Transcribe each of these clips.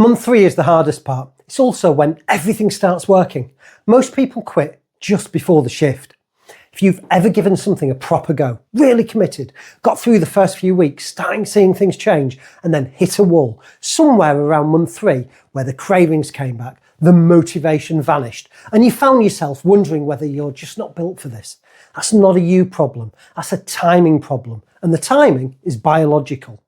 Month 3 is the hardest part. It's also when everything starts working. Most people quit just before the shift. If you've ever given something a proper go, really committed, got through the first few weeks, starting seeing things change, and then hit a wall, somewhere around month 3, where the cravings came back, the motivation vanished, and you found yourself wondering whether you're just not built for this. That's not a you problem, that's a timing problem, and the timing is biological.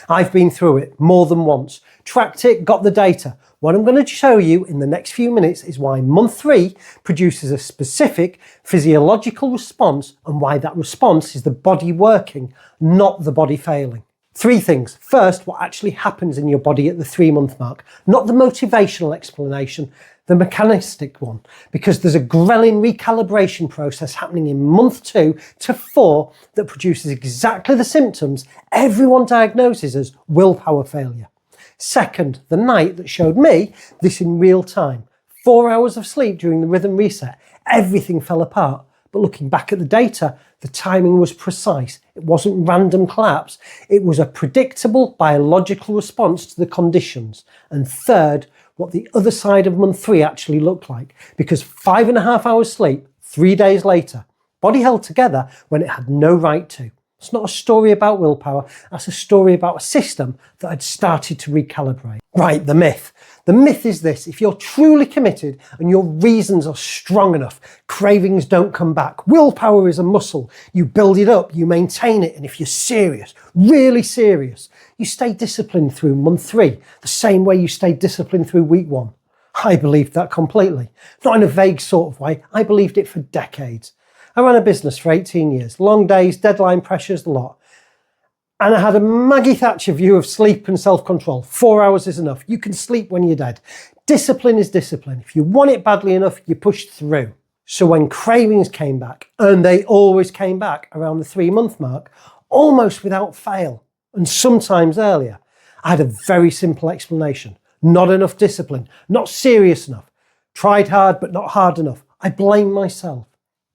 I've been through it more than once, tracked it, got the data. What I'm going to show you in the next few minutes is why month 3 produces a specific physiological response and why that response is the body working, not the body failing. 3 things. First, what actually happens in your body at the 3-month mark, not the motivational explanation, the mechanistic one, because there's a ghrelin recalibration process happening in month 2 to 4 that produces exactly the symptoms everyone diagnoses as willpower failure. Second, the night that showed me this in real time. 4 hours of sleep during the rhythm reset, everything fell apart. But looking back at the data, the timing was precise. It wasn't random collapse. It was a predictable biological response to the conditions. And third, what the other side of month 3 actually looked like. Because 5.5 hours sleep, 3 days later, body held together when it had no right to. It's not a story about willpower, that's a story about a system that had started to recalibrate. Right, the myth. The myth is this: if you're truly committed and your reasons are strong enough, cravings don't come back. Willpower is a muscle. You build it up, you maintain it, and if you're serious, really serious, you stay disciplined through month 3, the same way you stayed disciplined through week 1. I believed that completely. Not in a vague sort of way, I believed it for decades. I ran a business for 18 years, long days, deadline pressures, the lot. And I had a Maggie Thatcher view of sleep and self-control. 4 hours is enough. You can sleep when you're dead. Discipline is discipline. If you want it badly enough, you push through. So when cravings came back, and they always came back around the 3-month mark, almost without fail, and sometimes earlier, I had a very simple explanation. Not enough discipline, not serious enough. Tried hard, but not hard enough. I blame myself.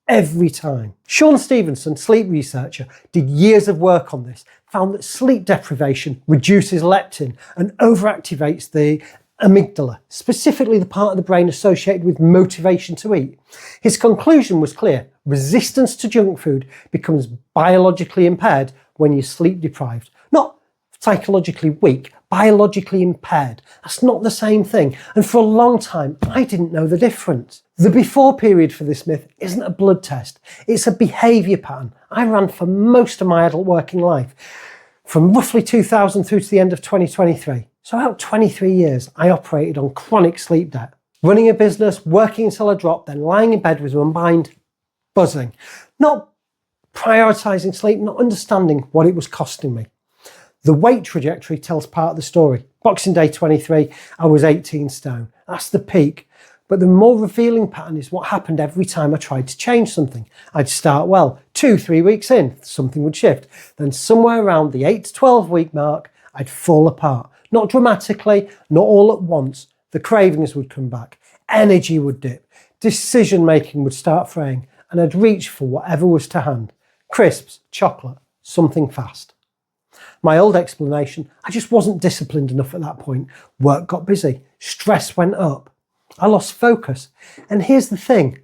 Every time. Sean Stevenson, sleep researcher, did years of work on this, found that sleep deprivation reduces leptin and overactivates the amygdala, specifically the part of the brain associated with motivation to eat. His conclusion was clear: resistance to junk food becomes biologically impaired when you're sleep deprived. Not psychologically weak, biologically impaired. That's not the same thing. And for a long time, I didn't know the difference. The before period for this myth isn't a blood test. It's a behaviour pattern I ran for most of my adult working life, from roughly 2000 through to the end of 2023. So about 23 years, I operated on chronic sleep debt. Running a business, working until I dropped, then lying in bed with my mind buzzing. Not prioritising sleep, not understanding what it was costing me. The weight trajectory tells part of the story. Boxing Day 23, I was 18 stone. That's the peak. But the more revealing pattern is what happened every time I tried to change something. I'd start well, 2-3 weeks in, something would shift. Then somewhere around the 8 to 12 week mark, I'd fall apart. Not dramatically, not all at once. The cravings would come back. Energy would dip. Decision making would start fraying. And I'd reach for whatever was to hand. Crisps, chocolate, something fast. My old explanation, I just wasn't disciplined enough at that point. Work got busy. Stress went up. I lost focus. And here's the thing,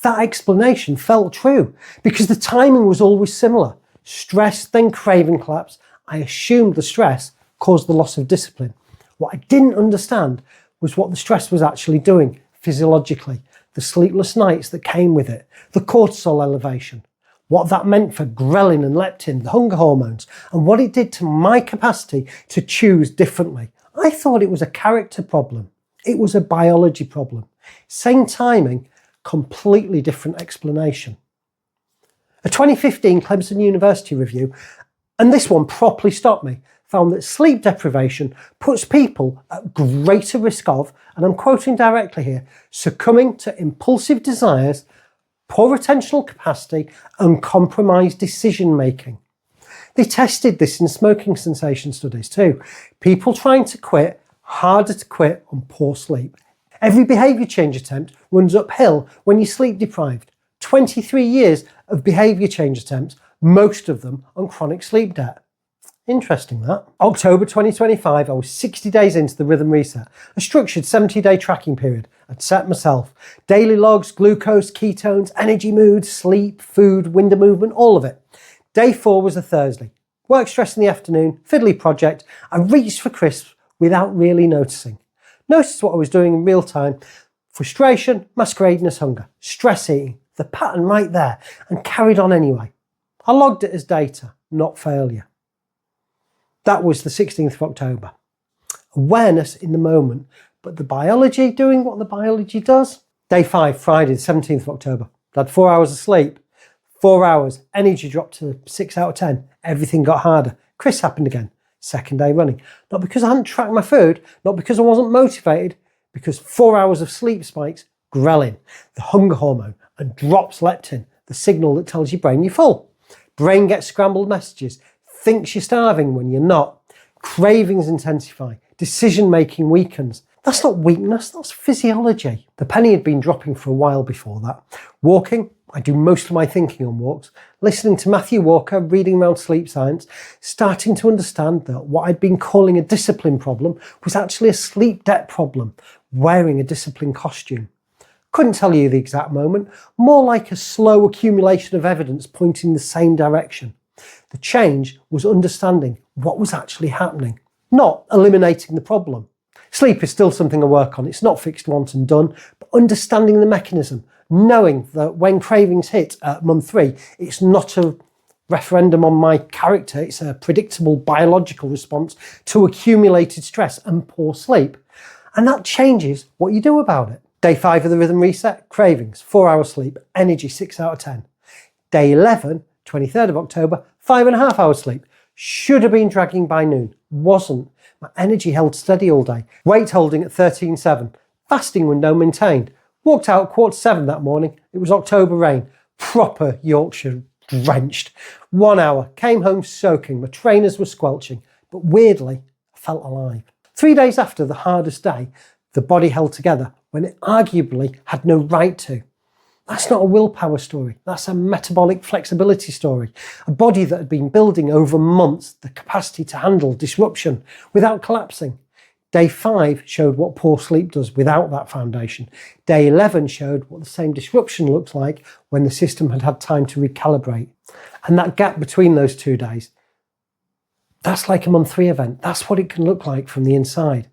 that explanation felt true because the timing was always similar. Stress, then craving collapse. I assumed the stress caused the loss of discipline. What I didn't understand was what the stress was actually doing physiologically, the sleepless nights that came with it, the cortisol elevation, what that meant for ghrelin and leptin, the hunger hormones, and what it did to my capacity to choose differently. I thought it was a character problem. It was a biology problem. Same timing, completely different explanation. A 2015 Clemson University review, and this one properly stopped me, found that sleep deprivation puts people at greater risk of, and I'm quoting directly here, succumbing to impulsive desires, poor attentional capacity, and compromised decision making. They tested this in smoking cessation studies too. People trying to quit, harder to quit on poor sleep. Every behaviour change attempt runs uphill when you're sleep deprived. 23 years of behaviour change attempts, most of them on chronic sleep debt. Interesting that. October 2025, I was 60 days into the rhythm reset, a structured 70-day tracking period. I'd set myself. Daily logs, glucose, ketones, energy, mood, sleep, food, window movement, all of it. Day 4 was a Thursday. Work stress in the afternoon, fiddly project. I reached for crisps without really noticing. Noticed what I was doing in real time. Frustration, masquerading as hunger, stress eating, the pattern right there, and carried on anyway. I logged it as data, not failure. That was the 16th of October. Awareness in the moment, but the biology doing what the biology does. Day 5, Friday, the 17th of October. I had 4 hours of sleep. 4 hours, energy dropped to 6 out of 10. Everything got harder. Chris happened again. Second day running. Not because I hadn't tracked my food, not because I wasn't motivated, because 4 hours of sleep spikes ghrelin, the hunger hormone, and drops leptin, the signal that tells your brain you're full. Brain gets scrambled messages, thinks you're starving when you're not. Cravings intensify, decision-making weakens. That's not weakness, that's physiology. The penny had been dropping for a while before that. Walking, I do most of my thinking on walks. Listening to Matthew Walker, reading around sleep science, starting to understand that what I'd been calling a discipline problem was actually a sleep debt problem, wearing a discipline costume. Couldn't tell you the exact moment, more like a slow accumulation of evidence pointing the same direction. The change was understanding what was actually happening, not eliminating the problem. Sleep is still something I work on. It's not fixed once and done, but understanding the mechanism, knowing that when cravings hit at month 3, it's not a referendum on my character, it's a predictable biological response to accumulated stress and poor sleep. And that changes what you do about it. Day 5 of the rhythm reset, cravings, 4 hours sleep, energy 6 out of 10. Day 11, 23rd of October, 5.5 hours sleep. Should have been dragging by noon, wasn't. My energy held steady all day. Weight holding at 13.7. Fasting window maintained. Walked out at 7:15 that morning. It was October rain. Proper Yorkshire drenched. 1 hour. Came home soaking. My trainers were squelching. But weirdly, I felt alive. 3 days after the hardest day, the body held together when it arguably had no right to. That's not a willpower story. That's a metabolic flexibility story. A body that had been building over months the capacity to handle disruption without collapsing. Day 5 showed what poor sleep does without that foundation. Day 11 showed what the same disruption looks like when the system had had time to recalibrate. And that gap between those 2 days, that's like a month 3 event. That's what it can look like from the inside.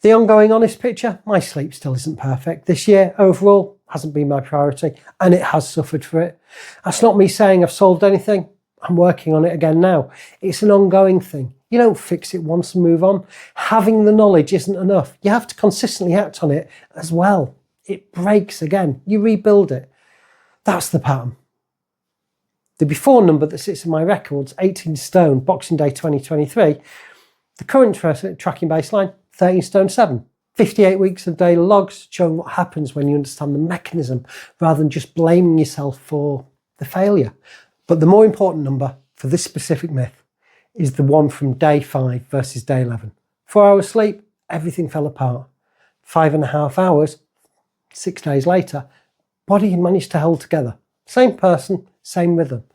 The ongoing honest picture, my sleep still isn't perfect. This year, overall, hasn't been my priority, and it has suffered for it. That's not me saying I've solved anything. I'm working on it again now. It's an ongoing thing. You don't fix it once and move on. Having the knowledge isn't enough. You have to consistently act on it as well. It breaks again. You rebuild it. That's the pattern. The before number that sits in my records, 18 stone, Boxing Day 2023. The current tracking baseline, 13 stone 7. 58 weeks of daily logs showing what happens when you understand the mechanism rather than just blaming yourself for the failure. But the more important number for this specific myth is the one from day 5 versus day 11. 4 hours sleep, everything fell apart. 5.5 hours, 6 days later, body managed to hold together. Same person, same rhythm,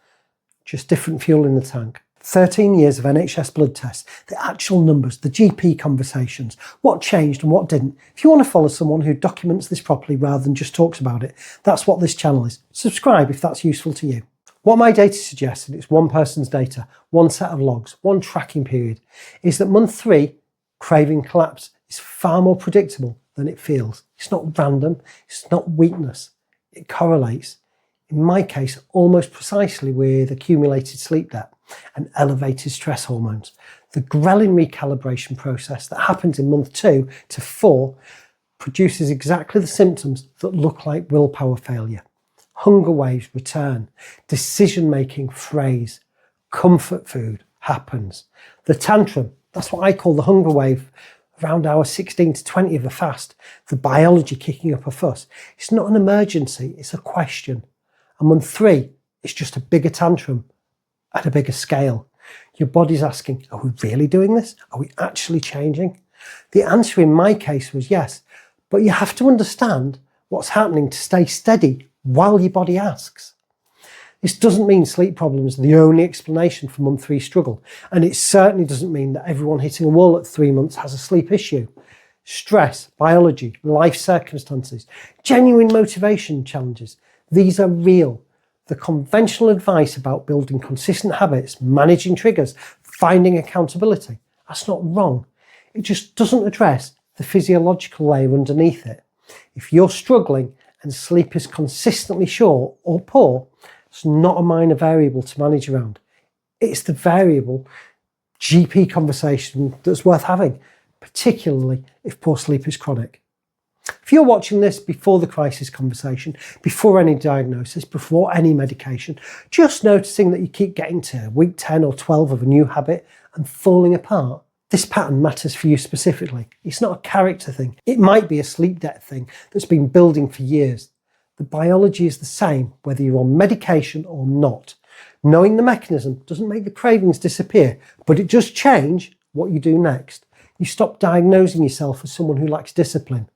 just different fuel in the tank. 13 years of NHS blood tests, the actual numbers, the GP conversations, what changed and what didn't. If you want to follow someone who documents this properly rather than just talks about it, that's what this channel is. Subscribe if that's useful to you. What my data suggests, and it's one person's data, one set of logs, one tracking period, is that month 3, craving collapse, is far more predictable than it feels. It's not random, it's not weakness. It correlates, in my case, almost precisely with accumulated sleep debt and elevated stress hormones. The ghrelin recalibration process that happens in month 2 to 4 produces exactly the symptoms that look like willpower failure. Hunger waves return, decision-making phrase, comfort food happens. The tantrum, that's what I call the hunger wave, around hour 16 to 20 of a fast, the biology kicking up a fuss. It's not an emergency, it's a question. And month 3, it's just a bigger tantrum at a bigger scale. Your body's asking, are we really doing this? Are we actually changing? The answer in my case was yes, but you have to understand what's happening to stay steady while your body asks. This doesn't mean sleep problems are the only explanation for month 3 struggle, and it certainly doesn't mean that everyone hitting a wall at 3 months has a sleep issue. Stress, biology, life circumstances, genuine motivation challenges, these are real. The conventional advice about building consistent habits, managing triggers, finding accountability, that's not wrong. It just doesn't address the physiological layer underneath it. If you're struggling and sleep is consistently short or poor, it's not a minor variable to manage around. It's the variable GP conversation that's worth having, particularly if poor sleep is chronic. If you're watching this before the crisis conversation, before any diagnosis, before any medication, just noticing that you keep getting to week 10 or 12 of a new habit and falling apart, this pattern matters for you specifically. It's not a character thing. It might be a sleep debt thing that's been building for years. The biology is the same whether you're on medication or not. Knowing the mechanism doesn't make the cravings disappear, but it does change what you do next. You stop diagnosing yourself as someone who lacks discipline.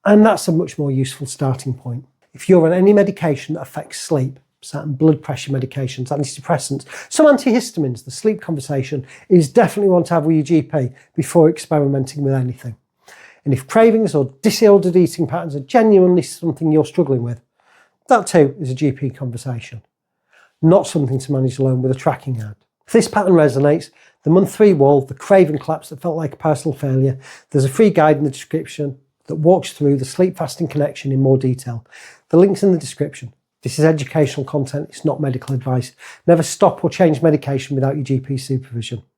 And that's a much more useful starting point. If you're on any medication that affects sleep, certain blood pressure medications, antidepressants, some antihistamines, the sleep conversation is definitely one to have with your GP before experimenting with anything. And if cravings or disordered eating patterns are genuinely something you're struggling with, that too is a GP conversation, not something to manage alone with a tracking ad. If this pattern resonates, the month 3 wall, the craving collapse that felt like a personal failure, there's a free guide in the description that walks through the sleep fasting connection in more detail. The link's in the description. This is educational content, it's not medical advice. Never stop or change medication without your GP supervision.